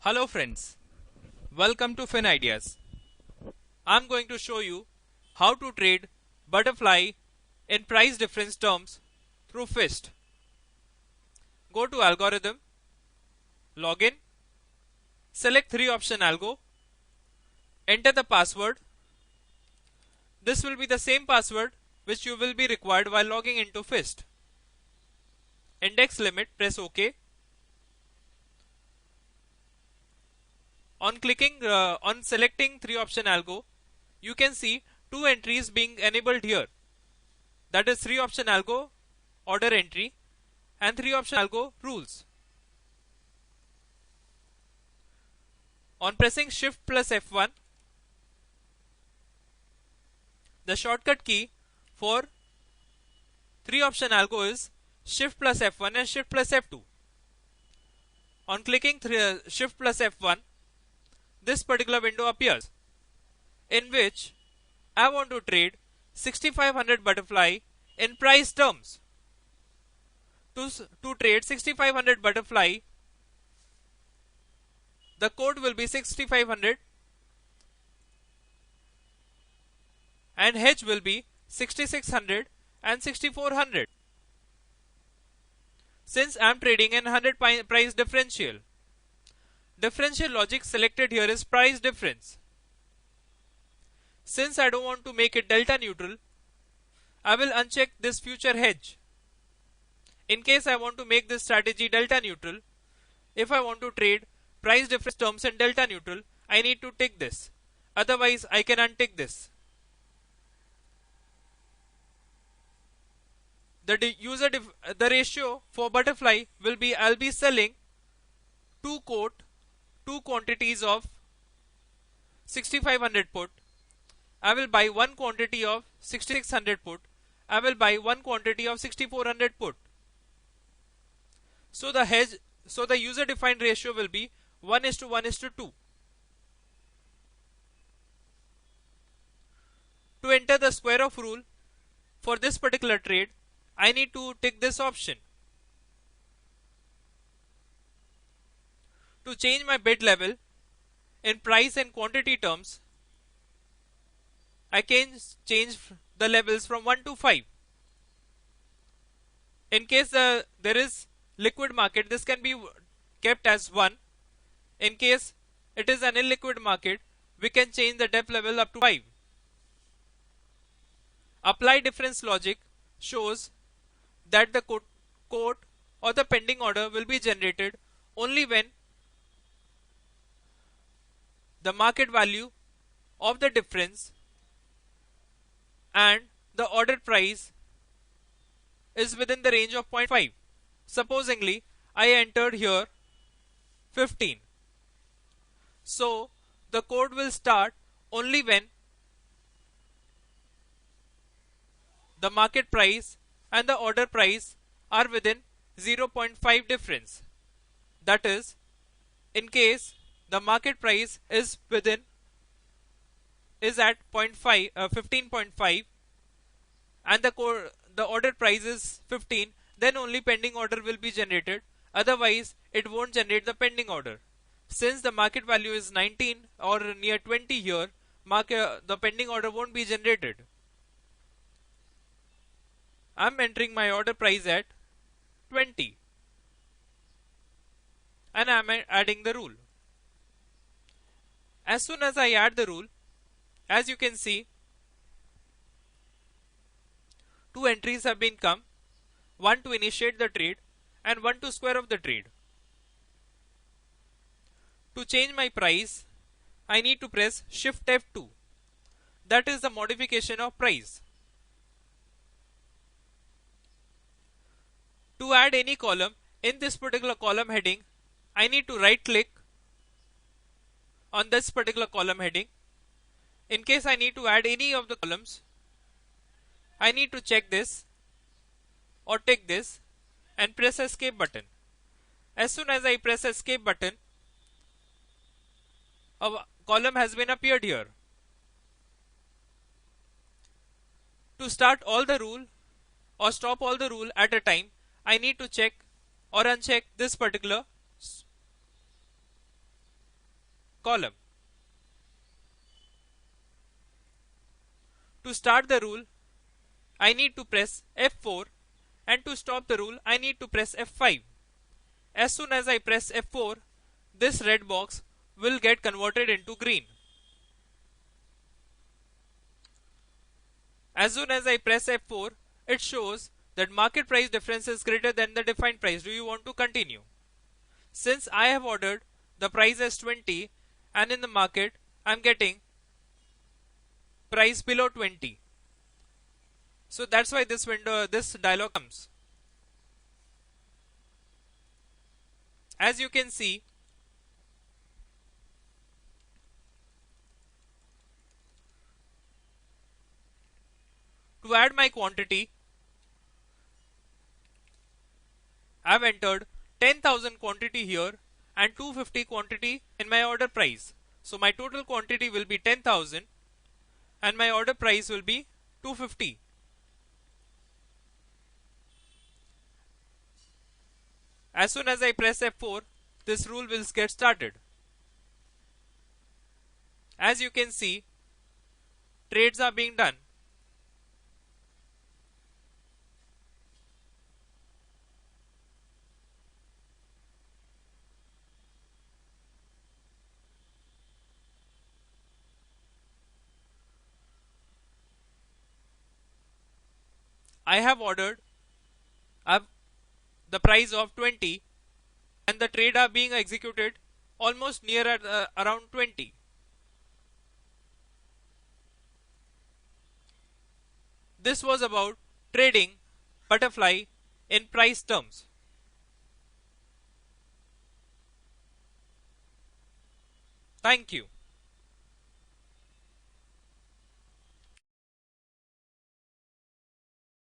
Hello friends, welcome to Fin Ideas. I'm going to show you how to trade butterfly in price difference terms through FIST. Go to algorithm, login, select 3 option algo, enter the password. This will be the same password which you will be required while logging into FIST. Index limit, press OK. On selecting 3 option algo, you can see 2 entries being enabled here. That is 3 option algo order entry and 3 option algo rules. On pressing Shift plus F1, the shortcut key for 3 option algo is Shift plus F1 and Shift plus F2. On clicking Shift plus F1, this particular window appears, in which I want to trade 6500 butterfly in price terms. To trade 6500 butterfly, the code will be 6500 and hedge will be 6600 and 6400. Since I am trading in 100 price differential logic selected here is price difference. Since I don't want to make it delta neutral, I will uncheck this future hedge. In case I want to make this strategy delta neutral, if I want to trade price difference terms in delta neutral, I need to tick this. Otherwise, I can untick this. The ratio for butterfly will be I'll be selling two quantities of 6500 put. I will buy one quantity of 6600 put. I will buy one quantity of 6400 put. So the user defined ratio will be 1:1:2. To enter the square of rule for this particular trade, I need to tick this option. To change my bid level in price and quantity terms, I can change the levels from 1 to 5. In case there is liquid market, this can be kept as 1. In case it is an illiquid market, we can change the depth level up to 5. Apply difference logic shows that the quote or the pending order will be generated only when the market value of the difference and the order price is within the range of 0.5. Supposingly, I entered here 15. So, the code will start only when the market price and the order price are within 0.5 difference. That is, in case the market price is at 15.5 and the order price is 15, then only pending order will be generated. Otherwise, it won't generate the pending order. Since the market value is 19 or near 20 here, the pending order won't be generated. I'm entering my order price at 20 and I'm adding the rule. As soon as I add the rule, as you can see, 2 entries have been come, one to initiate the trade and one to square off the trade. To change my price, I need to press Shift F2. That is the modification of price. To add any column in this particular column heading, I need to right click on this particular column heading. In case I need to add any of the columns, I need to check this or tick this and press escape button. As soon as I press escape button, a column has been appeared here. To start all the rule or stop all the rule at a time, I need to check or uncheck this particular column. To start the rule, I need to press F4, and to stop the rule, I need to press F5. As soon as I press F4, this red box will get converted into green. As soon as I press F4, it shows that market price difference is greater than the defined price. Do you want to continue? Since I have ordered the price as 20 and in the market I am getting price below 20. So that's why this dialog comes. As you can see, to add my quantity, I have entered 10,000 quantity here and 250 quantity in my order price. So my total quantity will be 10,000 and my order price will be 250. As soon as I press F4, this rule will get started. As you can see, trades are being done. I have ordered the price of 20 and the trade are being executed almost near at around 20. This was about trading butterfly in price terms. Thank you.